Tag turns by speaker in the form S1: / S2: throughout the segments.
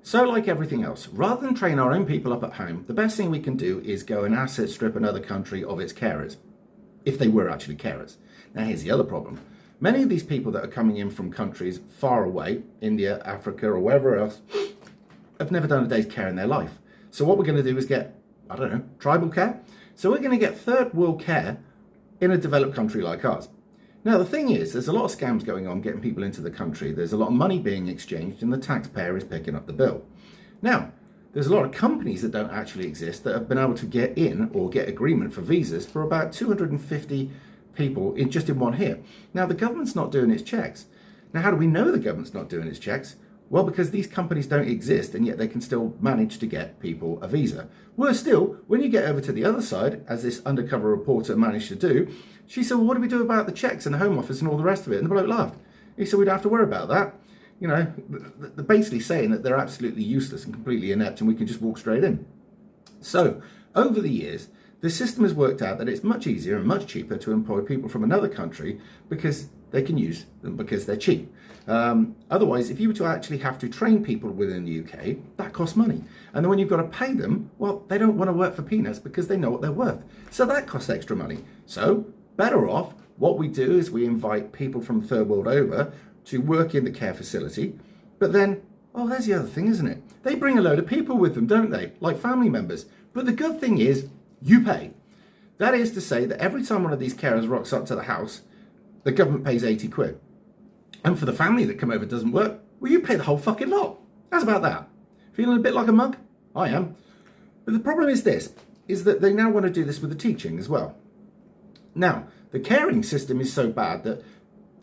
S1: So like everything else, rather than train our own people up at home, the best thing we can do is go and asset strip another country of its carers, if they were actually carers. Now here's the other problem. Many of these people that are coming in from countries far away, India, Africa, or wherever else, have never done a day's care in their life. So what we're going to do is get, I don't know, tribal care. So we're going to get third world care in a developed country like ours. Now, the thing is, there's a lot of scams going on getting people into the country. There's a lot of money being exchanged and the taxpayer is picking up the bill. Now, there's a lot of companies that don't actually exist that have been able to get in or get agreement for visas for about 250 people just in one here. Now, the government's not doing its checks. Now, how do we know the government's not doing its checks? Well, because these companies don't exist and yet they can still manage to get people a visa. Worse still, when you get over to the other side, as this undercover reporter managed to do, she said, well, what do we do about the checks and the Home Office and all the rest of it? And the bloke laughed. He said, we don't have to worry about that. You know, they're basically saying that they're absolutely useless and completely inept and we can just walk straight in. So, over the years, the system has worked out that it's much easier and much cheaper to employ people from another country because they can use them because they're cheap. Otherwise, if you were to actually have to train people within the UK, that costs money. And then when you've got to pay them, well, they don't want to work for peanuts because they know what they're worth. So that costs extra money. So better off, what we do is we invite people from the third world over to work in the care facility. But then, oh, there's the other thing, isn't it? They bring a load of people with them, don't they? Like family members. But the good thing is, you pay. That is to say that every time one of these carers rocks up to the house, the government pays 80 quid. And for the family that come over doesn't work, well, you pay the whole fucking lot. How's about that? Feeling a bit like a mug? I am. But the problem is this, is that they now want to do this with the teaching as well. Now, the caring system is so bad that,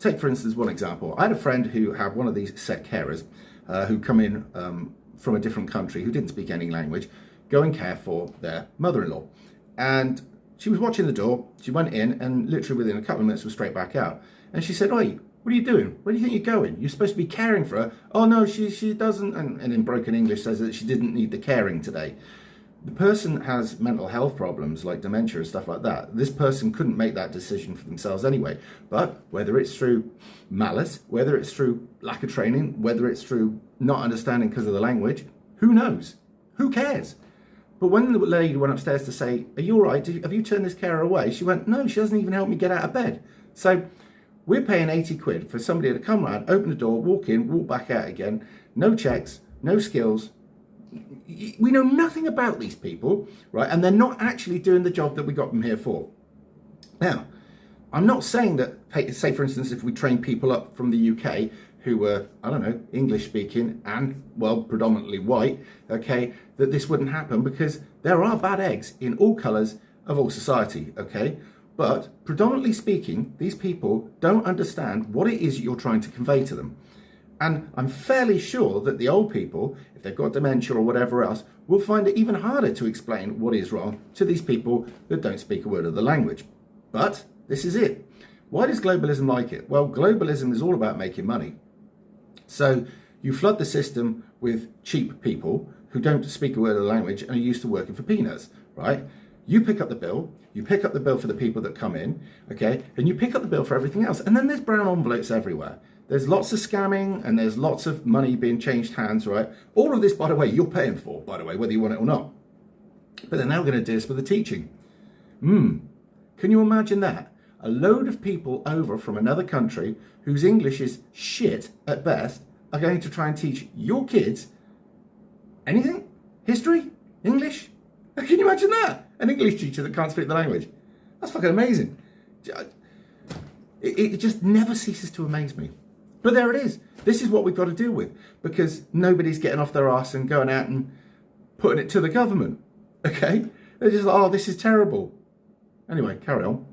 S1: take for instance one example, I had a friend who had one of these set carers who come in from a different country who didn't speak any language, go and care for their mother-in-law. And she was watching the door, she went in and literally within a couple of minutes was straight back out. And she said, oi, what are you doing? Where do you think you're going? You're supposed to be caring for her. Oh no, she doesn't, and in broken English says that she didn't need the caring today. The person has mental health problems like dementia and stuff like that. This person couldn't make that decision for themselves anyway. But whether it's through malice, whether it's through lack of training, whether it's through not understanding because of the language, who knows? Who cares? But when the lady went upstairs to say, are you all right? Have you turned this carer away? She went, no, she doesn't even help me get out of bed. So we're paying 80 quid for somebody to come round, open the door, walk in, walk back out again. No checks, no skills. We know nothing about these people, right? And they're not actually doing the job that we got them here for. Now, I'm not saying that, say for instance, if we train people up from the UK who were, I don't know, English speaking and, well, predominantly white, okay, that this wouldn't happen, because there are bad eggs in all colours of all society, okay? But predominantly speaking, these people don't understand what it is you're trying to convey to them. And I'm fairly sure that the old people, if they've got dementia or whatever else, will find it even harder to explain what is wrong to these people that don't speak a word of the language. But this is it. Why does globalism like it? Well, globalism is all about making money. So you flood the system with cheap people who don't speak a word of the language and are used to working for peanuts, right? You pick up the bill, you pick up the bill for the people that come in, okay? And you pick up the bill for everything else. And then there's brown envelopes everywhere. There's lots of scamming and there's lots of money being changed hands, right? All of this, by the way, you're paying for, by the way, whether you want it or not. But they're now going to do this with the teaching. Can you imagine that? A load of people over from another country whose English is shit at best are going to try and teach your kids anything? History? English? Can you imagine that? An English teacher that can't speak the language. That's fucking amazing. It just never ceases to amaze me. But there it is. This is what we've got to deal with, because nobody's getting off their arse and going out and putting it to the government. Okay? They're just like, oh, this is terrible. Anyway, carry on.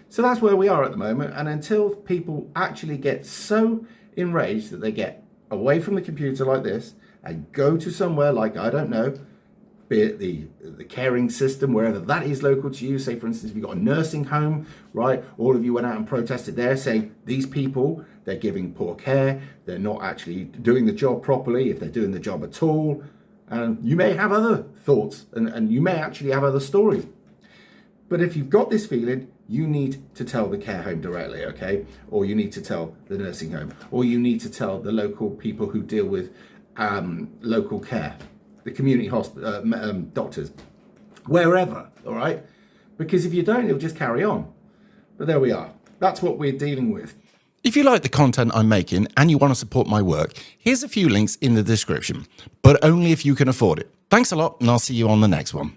S1: So that's where we are at the moment. And until people actually get so enraged that they get away from the computer like this and go to somewhere like, I don't know, be it the caring system, wherever that is local to you. Say, for instance, if you've got a nursing home, right? All of you went out and protested there saying these people, they're giving poor care. They're not actually doing the job properly, if they're doing the job at all. And you may have other thoughts and you may actually have other stories. But if you've got this feeling, you need to tell the care home directly, okay? Or you need to tell the nursing home, or you need to tell the local people who deal with local care, the community hospital, doctors, wherever, all right? Because if you don't, it'll just carry on. But there we are. That's what we're dealing with.
S2: If you like the content I'm making and you want to support my work, here's a few links in the description, but only if you can afford it. Thanks a lot, and I'll see you on the next one.